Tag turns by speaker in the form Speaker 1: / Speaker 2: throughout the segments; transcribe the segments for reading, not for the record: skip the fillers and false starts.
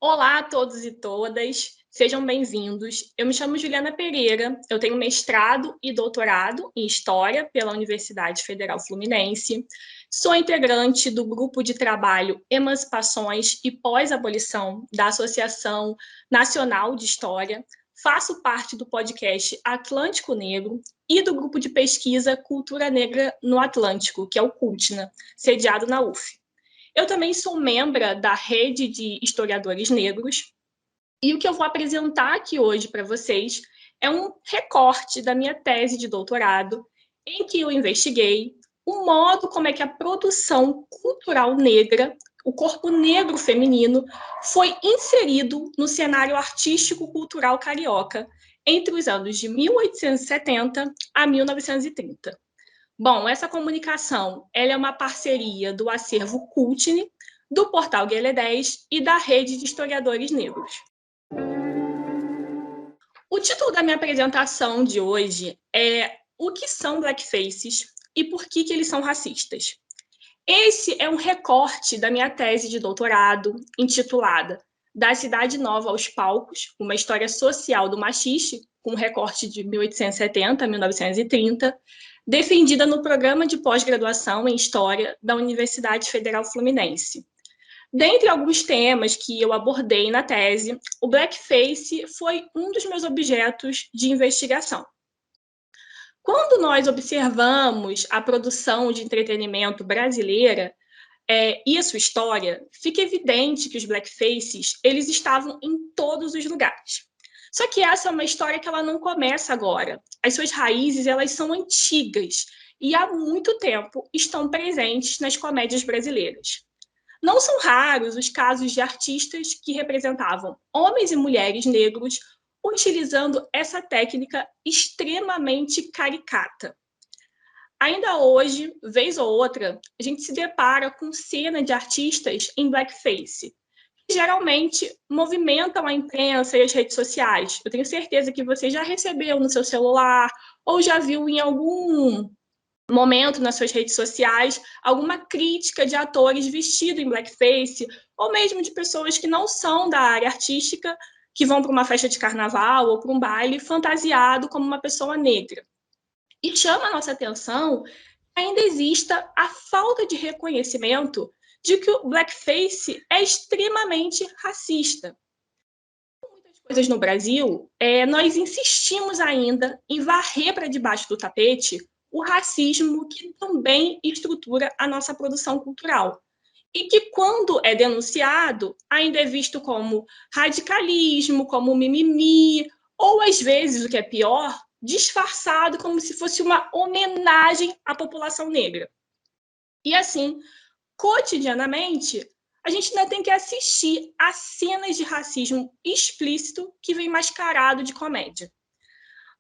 Speaker 1: Olá a todos e todas, sejam bem-vindos. Eu me chamo Juliana Pereira, eu tenho mestrado e doutorado em História pela Universidade Federal Fluminense, sou integrante do grupo de trabalho Emancipações e Pós-Abolição da Associação Nacional de História, faço parte do podcast Atlântico Negro e do grupo de pesquisa Cultura Negra no Atlântico, que é o CULTNA, sediado na UF. Eu também sou membro da Rede de Historiadores Negros, e o que eu vou apresentar aqui hoje para vocês é um recorte da minha tese de doutorado, em que eu investiguei o modo como é que a produção cultural negra, o corpo negro feminino, foi inserido no cenário artístico-cultural carioca entre os anos de 1870 a 1930. Bom, essa comunicação ela é uma parceria do acervo CULTNE, do portal Guelé 10 e da Rede de Historiadores Negros. O título da minha apresentação de hoje é O que são blackfaces e por que eles são racistas. Esse é um recorte da minha tese de doutorado, intitulada Da Cidade Nova aos Palcos, uma história social do machixe, com recorte de 1870 a 1930, defendida no programa de pós-graduação em História da Universidade Federal Fluminense. Dentre alguns temas que eu abordei na tese, o blackface foi um dos meus objetos de investigação. Quando nós observamos a produção de entretenimento brasileira e a sua história, fica evidente que os blackfaces eles estavam em todos os lugares. Só que essa é uma história que ela não começa agora. As suas raízes elas são antigas e há muito tempo estão presentes nas comédias brasileiras. Não são raros os casos de artistas que representavam homens e mulheres negros utilizando essa técnica extremamente caricata. Ainda hoje, vez ou outra, a gente se depara com cena de artistas em blackface, que geralmente movimentam a imprensa e as redes sociais. Eu tenho certeza que você já recebeu no seu celular ou já viu em algum momento nas suas redes sociais alguma crítica de atores vestidos em blackface ou mesmo de pessoas que não são da área artística, que vão para uma festa de carnaval ou para um baile fantasiado como uma pessoa negra. E chama a nossa atenção que ainda exista a falta de reconhecimento de que o blackface é extremamente racista. Com muitas coisas no Brasil, nós insistimos ainda em varrer para debaixo do tapete o racismo que também estrutura a nossa produção cultural. E que, quando é denunciado, ainda é visto como radicalismo, como mimimi, ou, às vezes, o que é pior, disfarçado como se fosse uma homenagem à população negra. E, assim, cotidianamente, a gente ainda tem que assistir a cenas de racismo explícito que vem mascarado de comédia.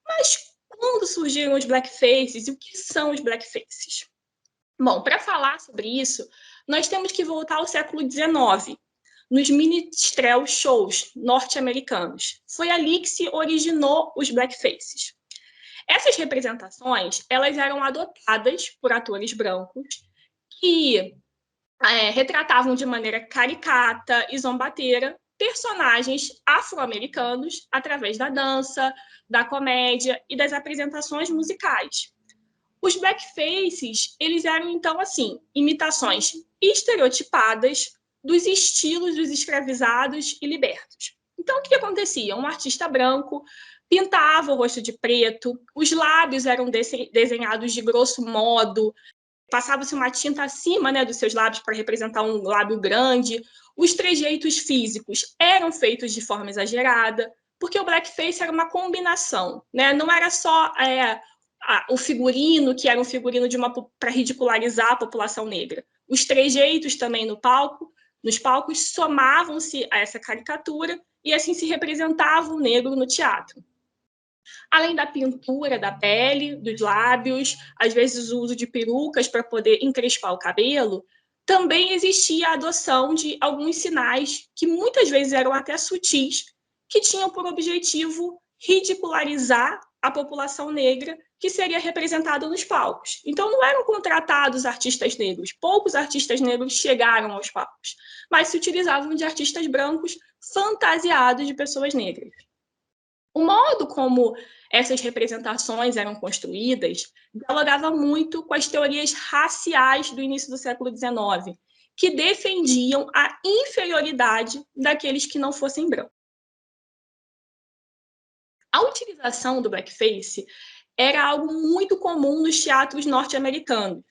Speaker 1: Mas quando surgiram os blackfaces e o que são os blackfaces? Bom, para falar sobre isso, nós temos que voltar ao século XIX, nos minstrel shows norte-americanos. Foi ali que se originou os blackfaces. Essas representações elas eram adotadas por atores brancos que retratavam de maneira caricata e zombateira personagens afro-americanos através da dança, da comédia e das apresentações musicais. Os blackfaces, eles eram, então, assim, imitações estereotipadas dos estilos dos escravizados e libertos. Então, o que acontecia? Um artista branco pintava o rosto de preto, os lábios eram desenhados de grosso modo, passava-se uma tinta acima, né, dos seus lábios para representar um lábio grande, os trejeitos físicos eram feitos de forma exagerada, porque o blackface era uma combinação, né? Não era só o figurino, que era um figurino para ridicularizar a população negra. Os trejeitos também nos palcos somavam-se a essa caricatura e assim se representava o negro no teatro. Além da pintura da pele, dos lábios, às vezes o uso de perucas para poder encrespar o cabelo, também existia a adoção de alguns sinais que muitas vezes eram até sutis, que tinham por objetivo ridicularizar a população negra que seria representada nos palcos. Então não eram contratados artistas negros, poucos artistas negros chegaram aos palcos, mas se utilizavam de artistas brancos fantasiados de pessoas negras. O modo como essas representações eram construídas dialogava muito com as teorias raciais do início do século XIX, que defendiam a inferioridade daqueles que não fossem brancos. A utilização do blackface era algo muito comum nos teatros norte-americanos,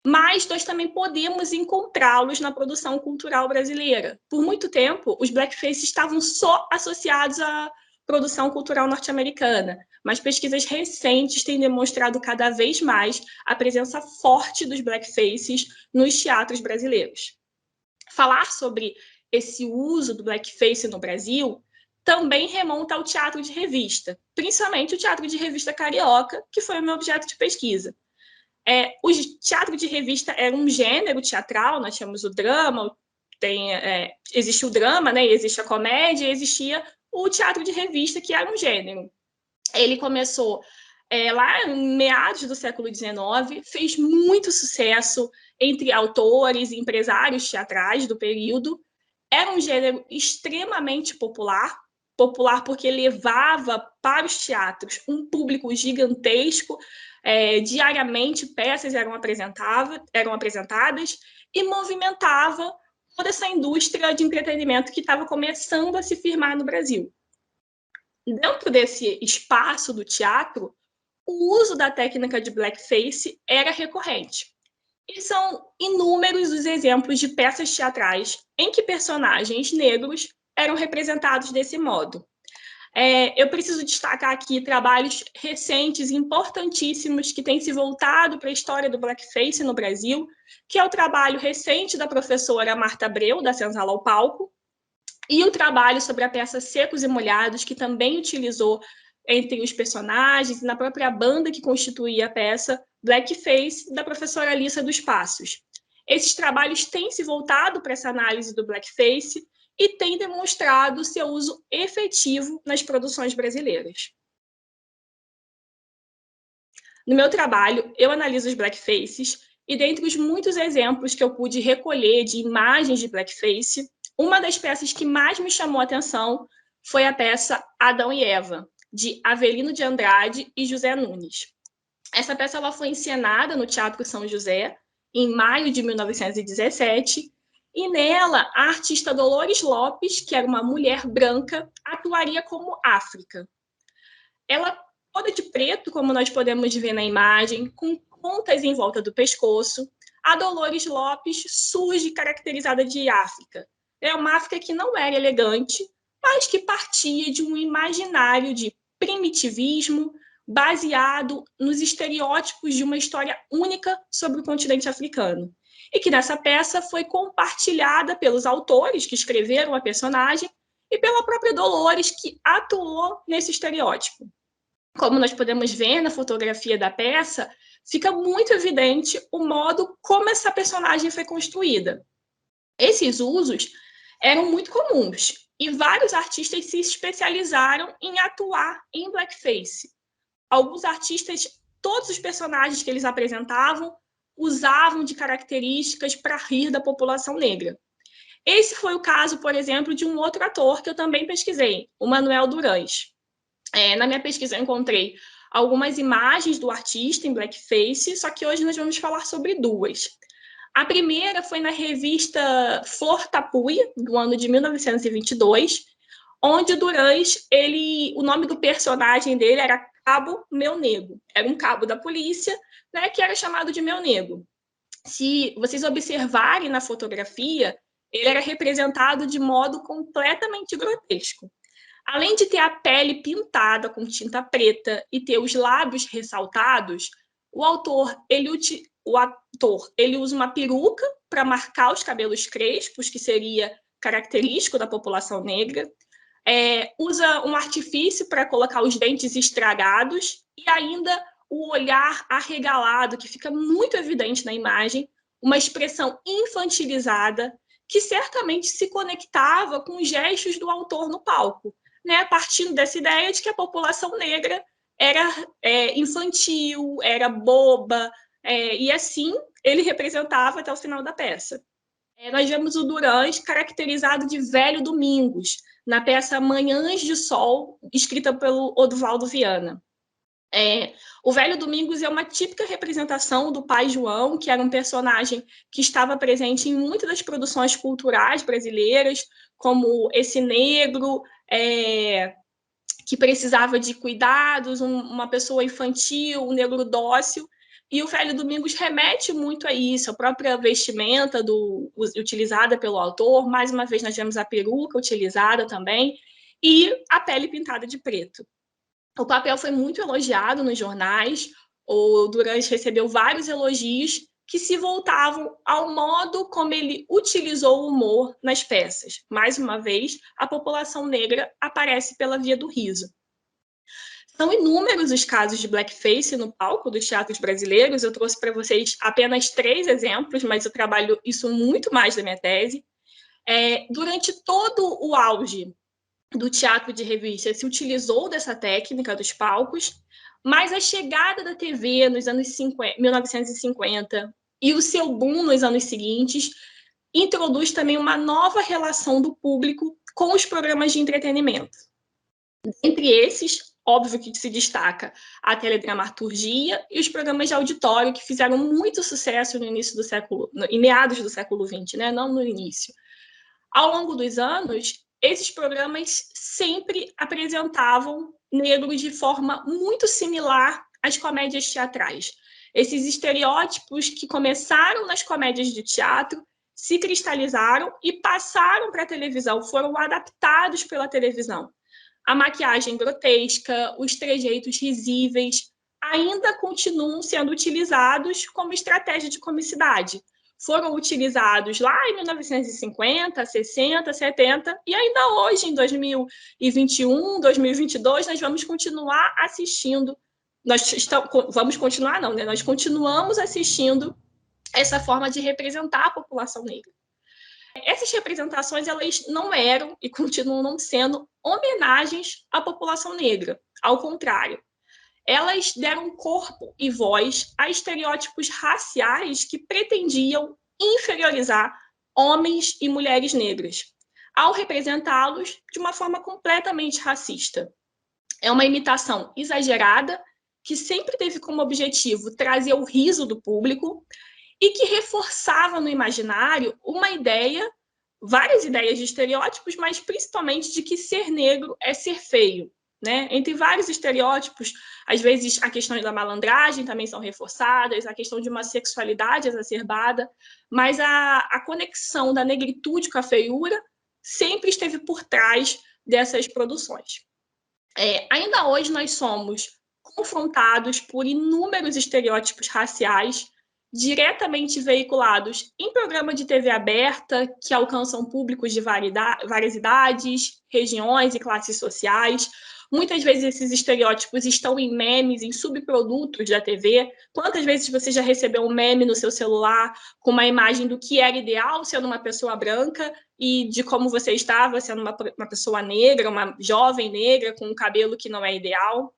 Speaker 1: mas nós também podemos encontrá-los na produção cultural brasileira. Por muito tempo, os blackface estavam só associados à produção cultural norte-americana, mas pesquisas recentes têm demonstrado cada vez mais a presença forte dos blackfaces nos teatros brasileiros. Falar sobre esse uso do blackface no Brasil também remonta ao teatro de revista, principalmente o teatro de revista carioca, que foi o meu objeto de pesquisa. O teatro de revista era um gênero teatral, nós tínhamos o drama, existe o drama, né, existe a comédia, existia o teatro de revista, que era um gênero. Ele começou lá em meados do século XIX, fez muito sucesso entre autores e empresários teatrais do período. Era um gênero extremamente popular, popular porque levava para os teatros um público gigantesco, diariamente peças eram apresentadas e movimentava toda essa indústria de entretenimento que estava começando a se firmar no Brasil. Dentro desse espaço do teatro, o uso da técnica de blackface era recorrente. E são inúmeros os exemplos de peças teatrais em que personagens negros eram representados desse modo. Eu preciso destacar aqui trabalhos recentes importantíssimos que têm se voltado para a história do blackface no Brasil, que é o trabalho recente da professora Marta Abreu, da Senzala ao Palco, e o trabalho sobre a peça Secos e Molhados, que também utilizou entre os personagens e na própria banda que constituía a peça Blackface, da professora Alissa dos Passos. Esses trabalhos têm se voltado para essa análise do blackface e têm demonstrado seu uso efetivo nas produções brasileiras. No meu trabalho, eu analiso os blackfaces e, dentre os muitos exemplos que eu pude recolher de imagens de blackface, uma das peças que mais me chamou a atenção foi a peça Adão e Eva, de Avelino de Andrade e José Nunes. Essa peça ela foi encenada no Teatro São José, em maio de 1917, e nela a artista Dolores Lopes, que era uma mulher branca, atuaria como África. Ela toda de preto, como nós podemos ver na imagem, com pontas em volta do pescoço, a Dolores Lopes surge caracterizada de África. É uma África que não era elegante, mas que partia de um imaginário de primitivismo baseado nos estereótipos de uma história única sobre o continente africano. E que nessa peça foi compartilhada pelos autores que escreveram a personagem e pela própria Dolores, que atuou nesse estereótipo. Como nós podemos ver na fotografia da peça, fica muito evidente o modo como essa personagem foi construída. Esses usos eram muito comuns e vários artistas se especializaram em atuar em blackface. Alguns artistas, todos os personagens que eles apresentavam, usavam de características para rir da população negra. Esse foi o caso, por exemplo, de um outro ator que eu também pesquisei, o Manuel Durães. Na minha pesquisa eu encontrei algumas imagens do artista em blackface, só que hoje nós vamos falar sobre duas. A primeira foi na revista Flor Tapuia, do ano de 1922, onde o Durães, o nome do personagem dele era Cabo Meu Nego. Era um cabo da polícia, né, que era chamado de Meu Nego. Se vocês observarem na fotografia, ele era representado de modo completamente grotesco. Além de ter a pele pintada com tinta preta e ter os lábios ressaltados, o ator ele usa uma peruca para marcar os cabelos crespos, que seria característico da população negra. usa um artifício para colocar os dentes estragados e ainda o olhar arregalado, que fica muito evidente na imagem, uma expressão infantilizada, que certamente se conectava com os gestos do autor no palco, né? Partindo dessa ideia de que a população negra era infantil, era boba, e assim ele representava até o final da peça. Nós vemos o Durães caracterizado de Velho Domingos, na peça Manhãs de Sol, escrita pelo Oduvaldo Viana. O Velho Domingos é uma típica representação do pai João, que era um personagem que estava presente em muitas das produções culturais brasileiras, como esse negro que precisava de cuidados, uma pessoa infantil, um negro dócil. E o Velho Domingos remete muito a isso, a própria vestimenta utilizada pelo autor. Mais uma vez, nós vemos a peruca utilizada também, e a pele pintada de preto. O papel foi muito elogiado nos jornais, o Durães recebeu vários elogios que se voltavam ao modo como ele utilizou o humor nas peças. Mais uma vez, a população negra aparece pela via do riso. São inúmeros os casos de blackface no palco dos teatros brasileiros. Eu trouxe para vocês apenas 3 exemplos, mas eu trabalho isso muito mais na minha tese. Durante todo o auge do teatro de revista, se utilizou dessa técnica dos palcos, mas a chegada da TV nos anos 1950 e o seu boom nos anos seguintes introduz também uma nova relação do público com os programas de entretenimento. Entre esses, óbvio que se destaca a teledramaturgia e os programas de auditório, que fizeram muito sucesso no início do século, em meados do século XX, né? Não no início. Ao longo dos anos, esses programas sempre apresentavam negros de forma muito similar às comédias teatrais. Esses estereótipos que começaram nas comédias de teatro se cristalizaram e passaram para a televisão, foram adaptados pela televisão. A maquiagem grotesca, os trejeitos risíveis, ainda continuam sendo utilizados como estratégia de comicidade. Foram utilizados lá em 1950, 60, 70, e ainda hoje, em 2021, 2022, nós vamos continuar assistindo, vamos continuar não, né? Nós continuamos assistindo essa forma de representar a população negra. Essas representações, elas não eram e continuam não sendo homenagens à população negra, ao contrário. Elas deram corpo e voz a estereótipos raciais que pretendiam inferiorizar homens e mulheres negras, ao representá-los de uma forma completamente racista. É uma imitação exagerada, que sempre teve como objetivo trazer o riso do público e que reforçava no imaginário uma ideia, várias ideias de estereótipos, mas principalmente de que ser negro é ser feio. Né? Entre vários estereótipos, às vezes a questão da malandragem também são reforçadas, a questão de uma sexualidade exacerbada, mas a conexão da negritude com a feiura sempre esteve por trás dessas produções. Ainda hoje nós somos confrontados por inúmeros estereótipos raciais diretamente veiculados em programa de TV aberta que alcançam públicos de várias idades, regiões e classes sociais. Muitas vezes esses estereótipos estão em memes, em subprodutos da TV. Quantas vezes você já recebeu um meme no seu celular com uma imagem do que era ideal sendo uma pessoa branca e de como você estava sendo uma pessoa negra, uma jovem negra com um cabelo que não é ideal?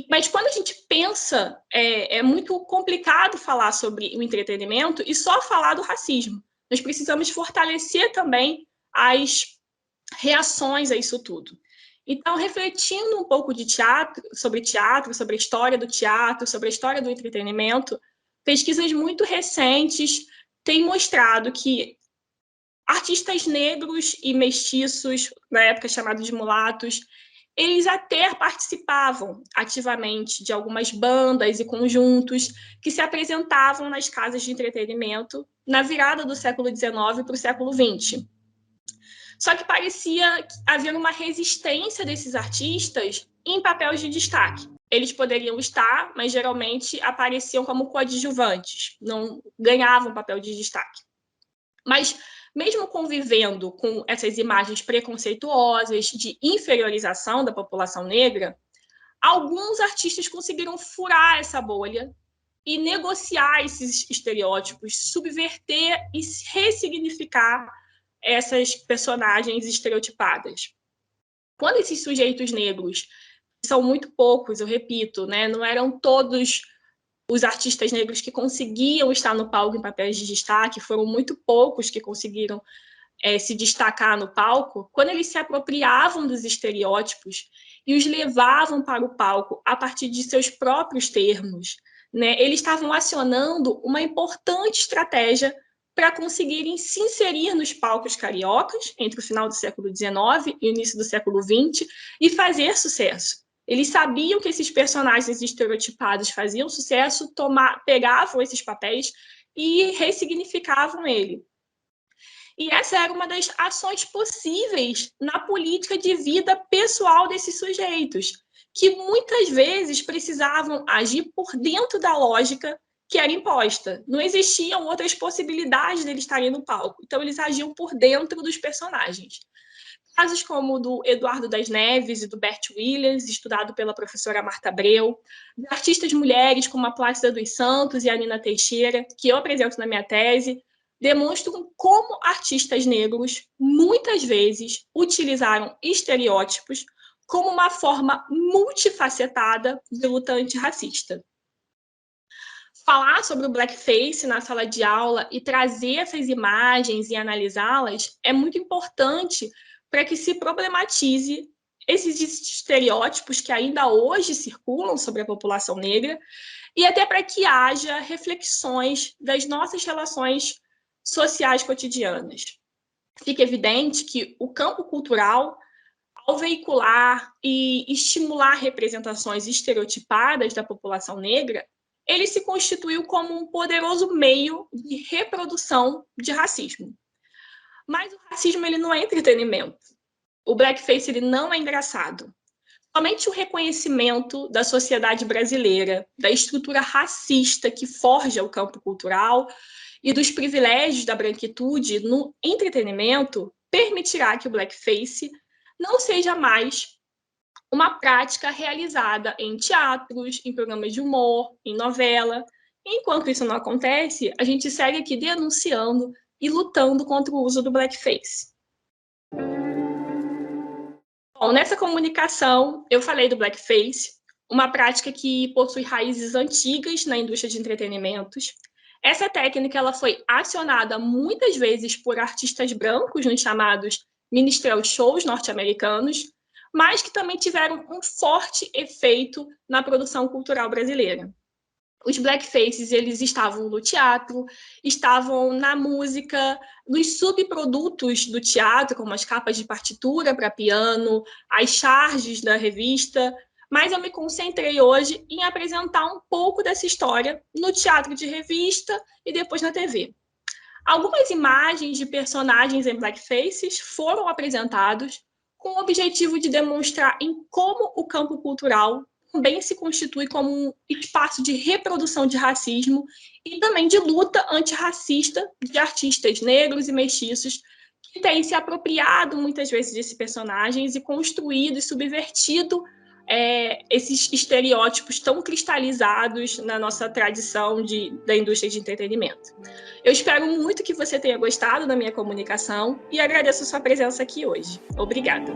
Speaker 1: Mas quando a gente pensa, é muito complicado falar sobre o entretenimento e só falar do racismo. Nós precisamos fortalecer também as reações a isso tudo. Então, refletindo um pouco sobre a história do teatro, sobre a história do entretenimento, pesquisas muito recentes têm mostrado que artistas negros e mestiços, na época chamados de mulatos, eles até participavam ativamente de algumas bandas e conjuntos que se apresentavam nas casas de entretenimento na virada do século XIX para o século XX. Só que parecia haver uma resistência desses artistas em papéis de destaque. Eles poderiam estar, mas geralmente apareciam como coadjuvantes, não ganhavam papel de destaque. Mas mesmo convivendo com essas imagens preconceituosas de inferiorização da população negra, alguns artistas conseguiram furar essa bolha e negociar esses estereótipos, subverter e ressignificar essas personagens estereotipadas. Quando esses sujeitos negros, são muito poucos, eu repito, né, não eram todos os artistas negros que conseguiam estar no palco em papéis de destaque, foram muito poucos que conseguiram se destacar no palco, quando eles se apropriavam dos estereótipos e os levavam para o palco a partir de seus próprios termos, né, eles estavam acionando uma importante estratégia para conseguirem se inserir nos palcos cariocas entre o final do século XIX e o início do século XX e fazer sucesso. Eles sabiam que esses personagens estereotipados faziam sucesso, pegavam esses papéis e ressignificavam ele. E essa era uma das ações possíveis na política de vida pessoal desses sujeitos, que muitas vezes precisavam agir por dentro da lógica que era imposta. Não existiam outras possibilidades deles estarem no palco. Então, eles agiam por dentro dos personagens. Casos como o do Eduardo das Neves e do Bert Williams, estudado pela professora Marta Abreu, de artistas mulheres como a Plácida dos Santos e a Nina Teixeira, que eu apresento na minha tese, demonstram como artistas negros, muitas vezes, utilizaram estereótipos como uma forma multifacetada de luta antirracista. Falar sobre o blackface na sala de aula e trazer essas imagens e analisá-las é muito importante para que se problematize esses estereótipos que ainda hoje circulam sobre a população negra e até para que haja reflexões das nossas relações sociais cotidianas. Fica evidente que o campo cultural, ao veicular e estimular representações estereotipadas da população negra, ele se constituiu como um poderoso meio de reprodução de racismo. Mas o racismo ele não é entretenimento. O blackface ele não é engraçado. Somente o reconhecimento da sociedade brasileira, da estrutura racista que forja o campo cultural e dos privilégios da branquitude no entretenimento permitirá que o blackface não seja mais uma prática realizada em teatros, em programas de humor, em novela. Enquanto isso não acontece, a gente segue aqui denunciando e lutando contra o uso do blackface. Bom, nessa comunicação, eu falei do blackface, uma prática que possui raízes antigas na indústria de entretenimentos. Essa técnica ela foi acionada muitas vezes por artistas brancos nos chamados minstrel shows norte-americanos, mas que também tiveram um forte efeito na produção cultural brasileira. Os blackfaces eles estavam no teatro, estavam na música, nos subprodutos do teatro, como as capas de partitura para piano, as charges da revista, mas eu me concentrei hoje em apresentar um pouco dessa história no teatro de revista e depois na TV. Algumas imagens de personagens em blackfaces foram apresentados com o objetivo de demonstrar em como o campo cultural também se constitui como um espaço de reprodução de racismo e também de luta antirracista de artistas negros e mestiços que têm se apropriado muitas vezes desses personagens e construído e subvertido esses estereótipos tão cristalizados na nossa tradição da indústria de entretenimento. Eu espero muito que você tenha gostado da minha comunicação e agradeço a sua presença aqui hoje. Obrigada.